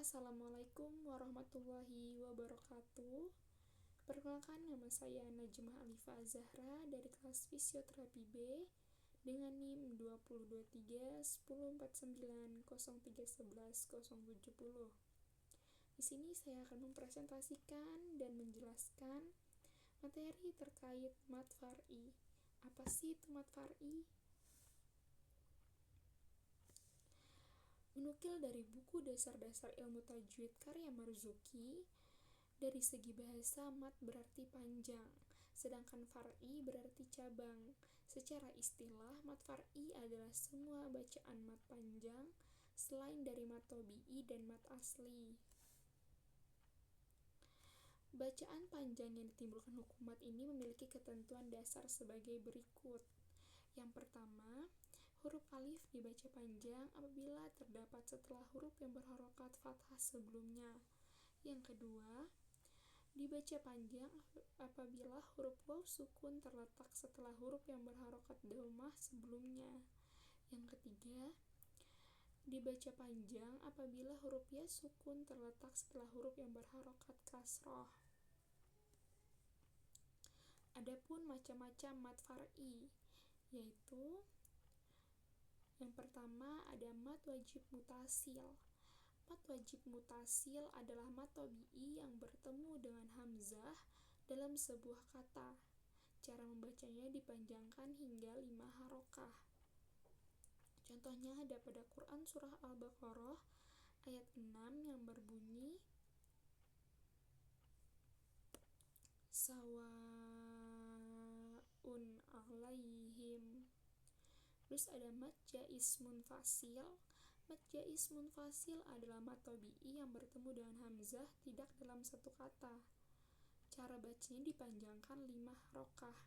Assalamualaikum warahmatullahi wabarakatuh. Perkenalkan, nama saya Najmah Alifa Zahra dari kelas Fisioterapi B dengan NIM 20231049031170. Di sini saya akan mempresentasikan dan menjelaskan materi terkait mat far'i. Apa sih itu mat far'i? Menukil dari buku Dasar-Dasar Ilmu Tajwid karya Marzuki, dari segi bahasa mat berarti panjang, sedangkan far'i berarti cabang. Secara istilah, mat far'i adalah semua bacaan mat panjang selain dari mat tobi'i dan mat asli. Bacaan panjang yang ditimbulkan hukum mat ini memiliki ketentuan dasar sebagai berikut. Yang pertama, huruf alif dibaca panjang apabila terdapat setelah huruf yang berharokat fathah sebelumnya. Yang kedua, dibaca panjang apabila huruf waw sukun terletak setelah huruf yang berharokat dhammah sebelumnya. Yang ketiga, dibaca panjang apabila huruf ya sukun terletak setelah huruf yang berharokat kasroh. Adapun macam-macam mat far'i, yaitu yang pertama ada mat wajib mutasil. Mat wajib mutasil adalah mat tobi'i yang bertemu dengan hamzah dalam sebuah kata. Cara membacanya dipanjangkan hingga 5 harokah. Contohnya ada pada Quran Surah Al-Baqarah ayat 6 yang berbunyi sawaun alaihim. Terus ada mat jaiz munfasil. Mat jaiz munfasil adalah mat tobi'i yang bertemu dengan hamzah tidak dalam satu kata. Cara bacanya dipanjangkan 5 harokah.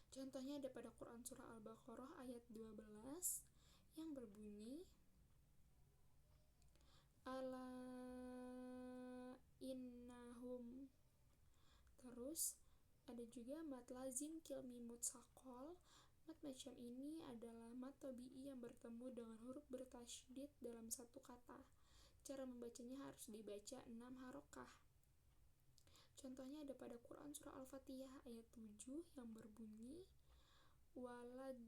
Contohnya ada pada Quran Surah Al-Baqarah ayat 12 yang berbunyi ala innahum. Terus ada juga mat lazim kilmi mutsaqal. Mat macam ini adalah mat tobi'i yang bertemu dengan huruf bertasydid dalam satu kata. Cara membacanya harus dibaca 6 harokah. Contohnya ada pada Quran Surah Al-Fatihah ayat 7 yang berbunyi waladdallin.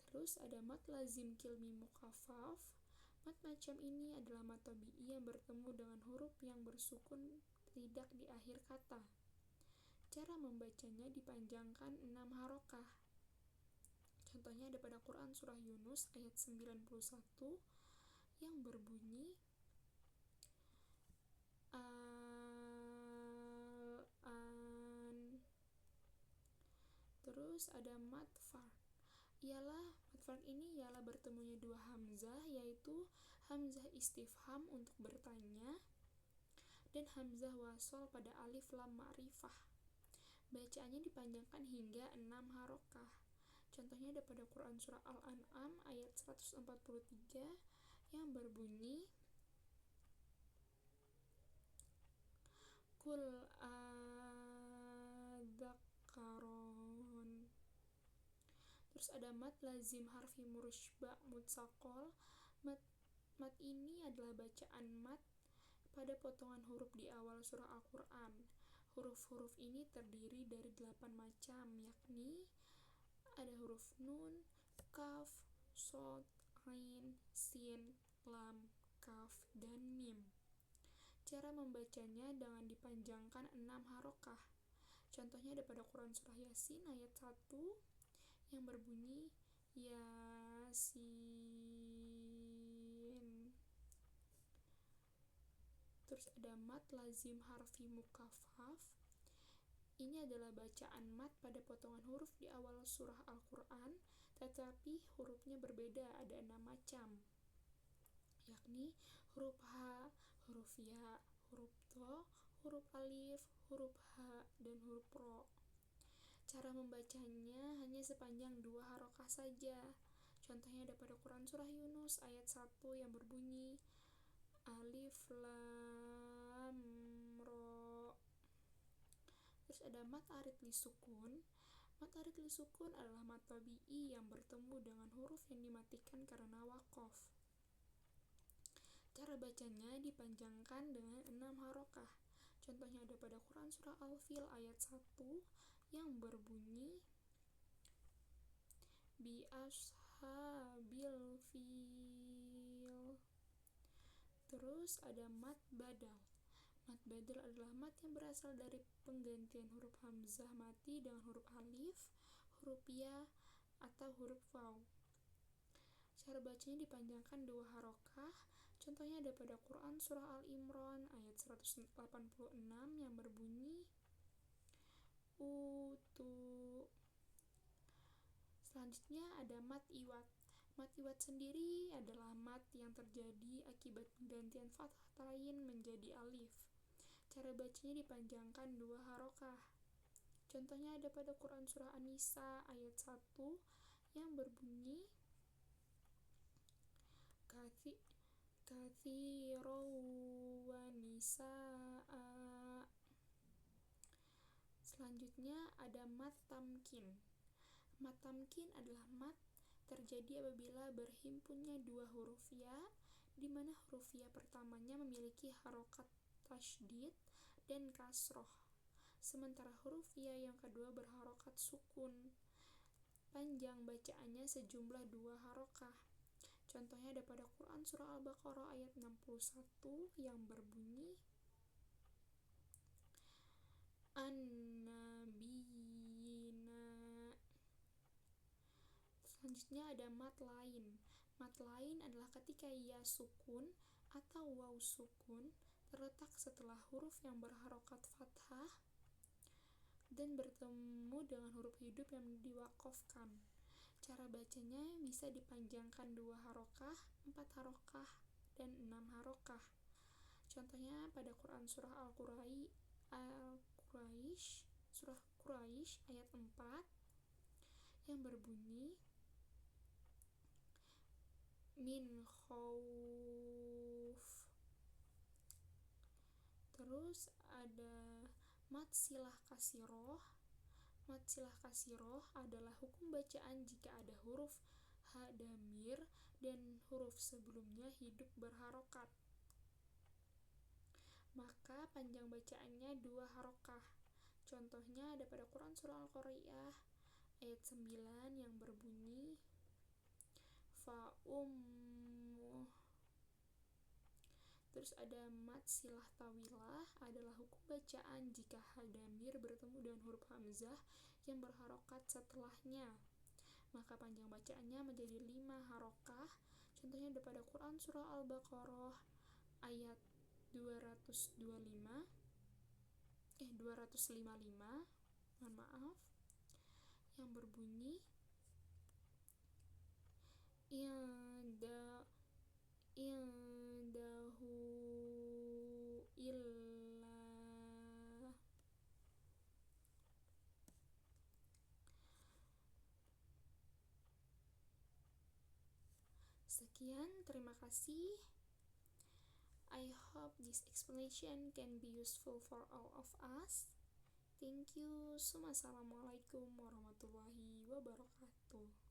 Terus ada mat lazim kilmi mukhaffaf. Mat macam ini adalah mat tobi'i yang bertemu dengan huruf yang bersukun tidak di akhir kata. Cara membacanya dipanjangkan 6 harokah. Contohnya ada pada Quran Surah Yunus ayat 91 yang berbunyi al-an. Terus ada mat fard. Mat fard ini ialah bertemunya dua hamzah, yaitu hamzah istifham untuk bertanya dan hamzah wasol pada alif lam ma'rifah. Bacaannya dipanjangkan hingga 6 harokah. Contohnya ada pada Quran Surah Al-An'am ayat 143 yang berbunyi kul adzakaron. Terus ada mat lazim harfi murushba mutsaqal. Mat ini adalah bacaan mat pada potongan huruf di awal surah Al-Quran. Huruf-huruf ini terdiri dari 8 macam, yakni ada huruf nun, kaf, shod, ain, sin, lam, kaf, dan mim. Cara membacanya dengan dipanjangkan 6 harokah. Contohnya ada pada Quran Surah Yasin ayat 1 yang berbunyi yasin. Terus ada mat lazim harfi mukaffaf. Ini adalah bacaan mat pada potongan huruf di awal surah Al-Quran, tetapi hurufnya berbeda, ada 6 macam, yakni huruf H, huruf Ya, huruf To, huruf Alif, huruf H, dan huruf Ro. Cara membacanya hanya sepanjang 2 harokah saja. Contohnya ada pada Quran Surah Yunus ayat 1 yang berbunyi alif lam ro. Terus ada mat arid li sukun. Mat tarik lisukun adalah mat tabi'i yang bertemu dengan huruf yang dimatikan karena wakof. Cara bacanya dipanjangkan dengan 6 harokah. Contohnya ada pada Quran surah Al-Fil ayat 1 yang berbunyi bi ashabil fil. Terus ada mat badal. Mat badal adalah mat yang berasal dari penggantian huruf hamzah mati dengan huruf alif, huruf ya, atau huruf waw. Cara bacanya dipanjangkan 2 harokah. Contohnya ada pada Quran surah Al-Imran ayat 186 yang berbunyi utu. Selanjutnya ada mat iwat. Mat iwat sendiri adalah mat yang terjadi akibat penggantian fathah tain menjadi alif. Cara bacanya dipanjangkan 2 harokah. Contohnya ada pada Quran surah An-Nisa ayat 1 yang berbunyi kathiro wa nisaa. Selanjutnya ada mat tamkin. Mat tamkin adalah mat terjadi apabila berhimpunnya 2 huruf ya, di mana huruf ya pertamanya memiliki harokat tasydid dan kasroh, sementara huruf ya yang kedua berharokat sukun. Panjang bacaannya sejumlah 2 harokah. Contohnya ada pada Quran surah Al-Baqarah ayat 61 yang berbunyi an-nabiyina. Selanjutnya ada mat lain. Mat lain adalah ketika ya sukun atau waw sukun terletak setelah huruf yang berharokat fathah dan bertemu dengan huruf hidup yang diwakofkan. Cara bacanya bisa dipanjangkan 2 harokah, 4 harokah, dan 6 harokah. Contohnya pada Quran surah surah Quraisy ayat 4 yang berbunyi min khauf. Terus ada mat silah kasiroh. Mat silah kasiroh adalah hukum bacaan jika ada huruf ha damir dan huruf sebelumnya hidup berharokat. Maka panjang bacaannya 2 harokah. Contohnya ada pada Quran surah Al-Qari'ah ayat 9 yang berbunyi fa ummuh. Terus ada mat silah tawilah adalah hukum bacaan jika ha damir bertemu dengan huruf hamzah yang berharokat setelahnya. Maka panjang bacaannya menjadi 5 harokah. Contohnya ada pada Quran surah Al-Baqarah ayat 255, mohon maaf, yang berbunyi indahu illah. Sekian, terima kasih. I hope this explanation can be useful for all of us. Thank you. Assalamualaikum warahmatullahi wabarakatuh.